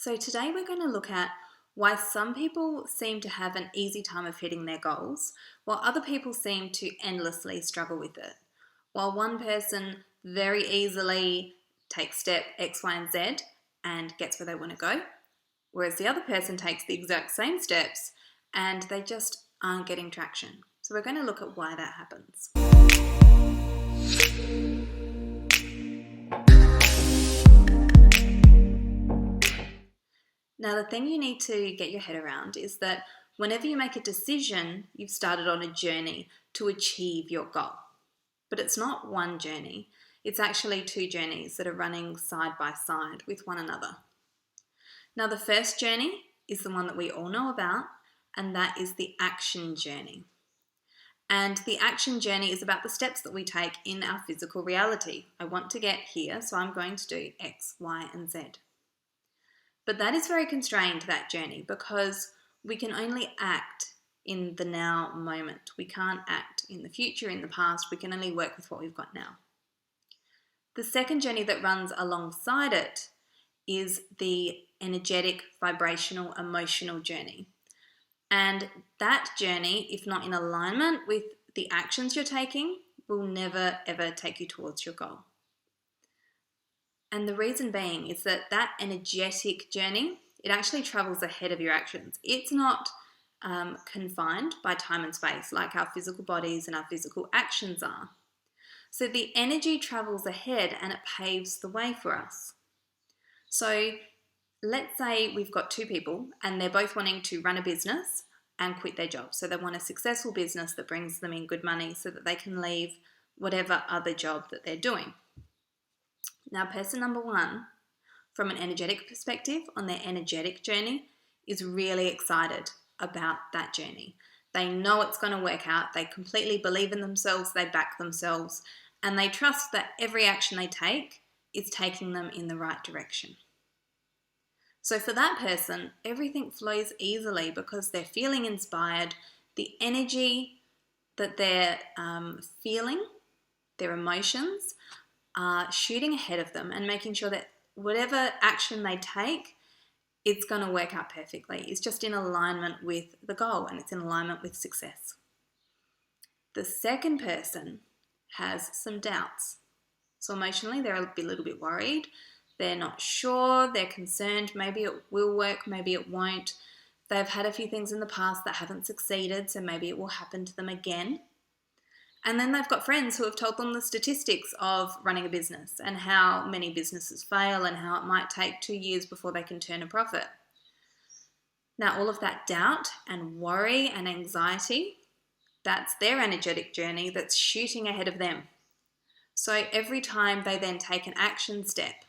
So today we're going to look at why some people seem to have an easy time of hitting their goals, while other people seem to endlessly struggle with it. While one person very easily takes step X, Y, and Z and gets where they want to go, whereas the other person takes the exact same steps and they just aren't getting traction. So we're going to look at why that happens. Now, the thing you need to get your head around is that whenever you make a decision, you've started on a journey to achieve your goal. But it's not one journey, it's actually two journeys that are running side by side with one another. Now, the first journey is the one that we all know about, and that is the action journey. And the action journey is about the steps that we take in our physical reality. I want to get here, so I'm going to do X, Y, and Z. But that is very constrained, that journey, because we can only act in the now moment. We can't act in the future, in the past. We can only work with what we've got now. The second journey that runs alongside it is the energetic, vibrational, emotional journey. And that journey, if not in alignment with the actions you're taking, will never, ever take you towards your goal. And the reason being is that that energetic journey, it actually travels ahead of your actions. It's not confined by time and space like our physical bodies and our physical actions are. So the energy travels ahead and it paves the way for us. So let's say we've got two people and they're both wanting to run a business and quit their job. So they want a successful business that brings them in good money so that they can leave whatever other job that they're doing. Now, person number one, from an energetic perspective, on their energetic journey, is really excited about that journey. They know it's going to work out. They completely believe in themselves. They back themselves. And they trust that every action they take is taking them in the right direction. So for that person, everything flows easily because they're feeling inspired. The energy that they're feeling, their emotions, are shooting ahead of them and making sure that whatever action they take, it's going to work out perfectly. It's just in alignment with the goal and it's in alignment with success. The second person has some doubts. So emotionally, they're a little bit worried. They're not sure. They're concerned. Maybe it will work. Maybe it won't. They've had a few things in the past that haven't succeeded, so maybe it will happen to them again. And then they've got friends who have told them the statistics of running a business and how many businesses fail and how it might take 2 years before they can turn a profit. Now, all of that doubt and worry and anxiety, that's their energetic journey that's shooting ahead of them. So every time they then take an action step,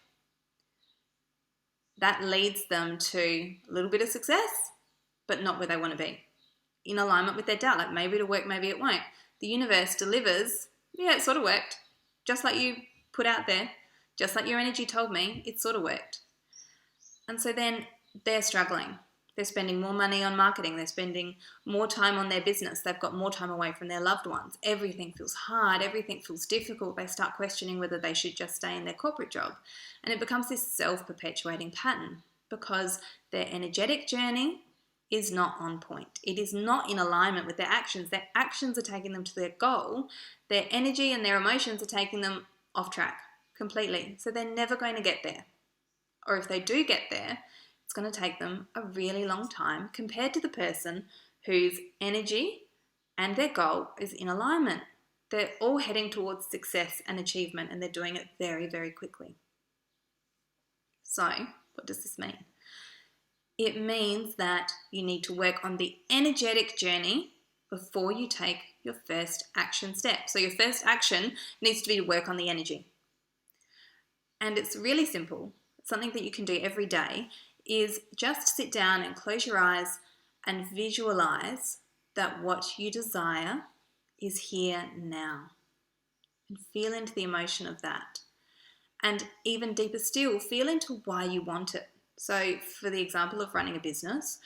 that leads them to a little bit of success, but not where they want to be. In alignment with their doubt, like maybe it'll work, maybe it won't. The universe delivers, yeah, it sort of worked. Just like you put out there, just like your energy told me, it sort of worked. And so then they're struggling. They're spending more money on marketing. They're spending more time on their business. They've got more time away from their loved ones. Everything feels hard. Everything feels difficult. They start questioning whether they should just stay in their corporate job. And it becomes this self-perpetuating pattern because their energetic journey is not on point. It is not in alignment with their actions. Their actions are taking them to their goal. Their energy and their emotions are taking them off track completely. So they're never going to get there. Or if they do get there, it's going to take them a really long time compared to the person whose energy and their goal is in alignment. They're all heading towards success and achievement and they're doing it very, very quickly. So what does this mean? It means that you need to work on the energetic journey before you take your first action step. So your first action needs to be to work on the energy. And it's really simple. It's something that you can do every day is just sit down and close your eyes and visualize that what you desire is here now. And feel into the emotion of that. And even deeper still, feel into why you want it. So for the example of running a business,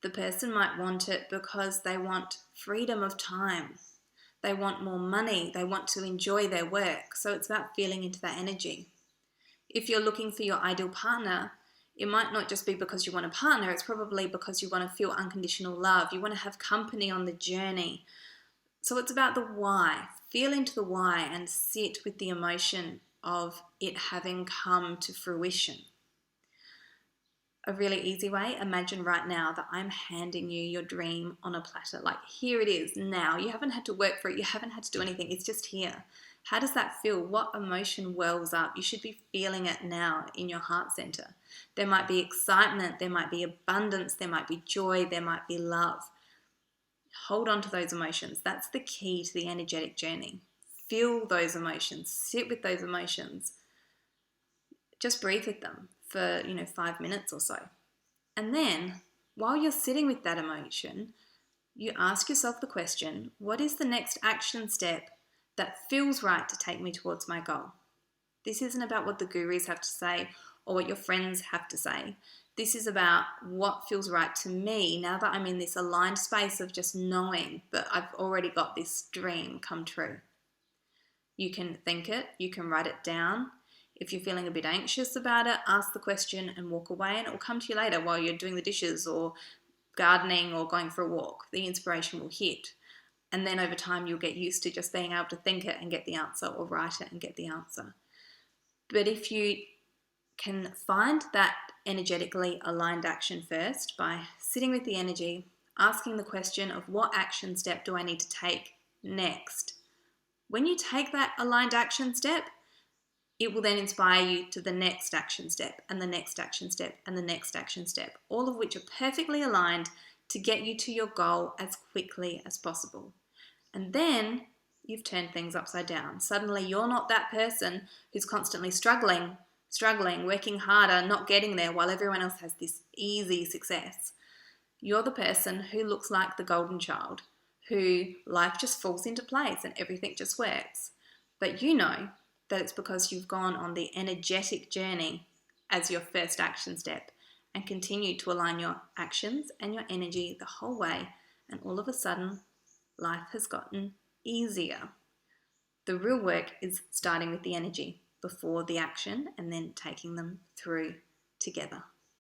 the person might want it because they want freedom of time. They want more money. They want to enjoy their work. So it's about feeling into that energy. If you're looking for your ideal partner, It might not just be because you want a partner, it's probably because you want to feel unconditional love. You want to have company on the journey. So it's about the why. Feel into the why and sit with the emotion of it having come to fruition. A really easy way, imagine right now that I'm handing you your dream on a platter. Like, here it is now. You haven't had to work for it. You haven't had to do anything. It's just here. How does that feel? What emotion wells up? You should be feeling it now in your heart center. There might be excitement. There might be abundance. There might be joy. There might be love. Hold on to those emotions. That's the key to the energetic journey. Feel those emotions. Sit with those emotions. Just breathe with them for 5 minutes or so. And then while you're sitting with that emotion, you ask yourself the question, what is the next action step that feels right to take me towards my goal? This isn't about what the gurus have to say or what your friends have to say. This is about what feels right to me now that I'm in this aligned space of just knowing that I've already got this dream come true. You can think it, you can write it down. If you're feeling a bit anxious about it, ask the question and walk away, and it will come to you later while you're doing the dishes or gardening or going for a walk. The inspiration will hit. And then over time, you'll get used to just being able to think it and get the answer, or write it and get the answer. But if you can find that energetically aligned action first by sitting with the energy, asking the question of what action step do I need to take next? When you take that aligned action step, it will then inspire you to the next action step and the next action step and the next action step, all of which are perfectly aligned to get you to your goal as quickly as possible. And then you've turned things upside down. Suddenly you're not that person who's constantly struggling, working harder, not getting there while everyone else has this easy success. You're the person who looks like the golden child, who life just falls into place and everything just works. But you know that it's because you've gone on the energetic journey as your first action step and continue to align your actions and your energy the whole way, and all of a sudden life has gotten easier. The real work is starting with the energy before the action and then taking them through together.